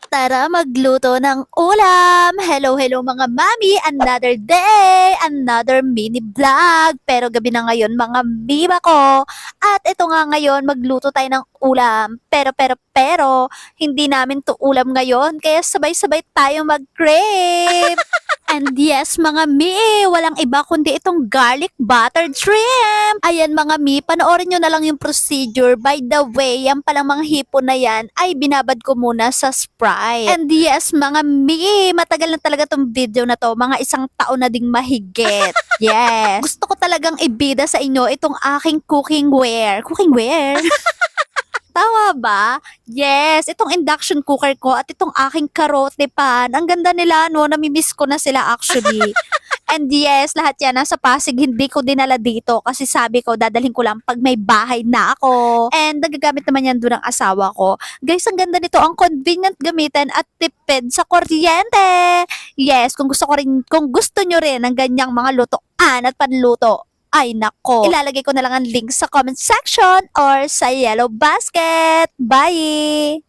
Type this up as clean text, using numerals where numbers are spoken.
Tara magluto ng ulam! Hello, hello mga mami! Another day! Another mini vlog! Pero gabi na ngayon mga biba ko! At ito nga ngayon, magluto tayo ng ulam. Pero, hindi namin to ulam ngayon, kaya sabay-sabay tayo mag-crave! And yes, mga mi, walang iba kundi itong garlic buttered shrimp. Ayan mga mi, panoorin nyo na lang yung procedure. By the way, yan palang mga hipon na yan ay binabad ko muna sa Sprite. And yes, mga mi, matagal na talaga tong video na to. Mga isang taon na ding mahigit. Yes. Gusto ko talagang ibida sa inyo itong aking cooking wear. Cooking wear? Tama ba? Yes, itong induction cooker ko at itong aking karote pan. Ang ganda nila, no? Namimiss ko na sila actually. And yes, lahat yan nasa Pasig, hindi ko dinala dito kasi sabi ko, dadalhin ko lang pag may bahay na ako. And nagagamit naman yan doon ng asawa ko. Guys, ang ganda nito, ang convenient gamitin at tipid sa kuryente. Yes, kung gusto nyo rin ng ganyang mga lutoan at panluto, ay nako, ilalagay ko na lang ang link sa comment section or sa yellow basket. Bye!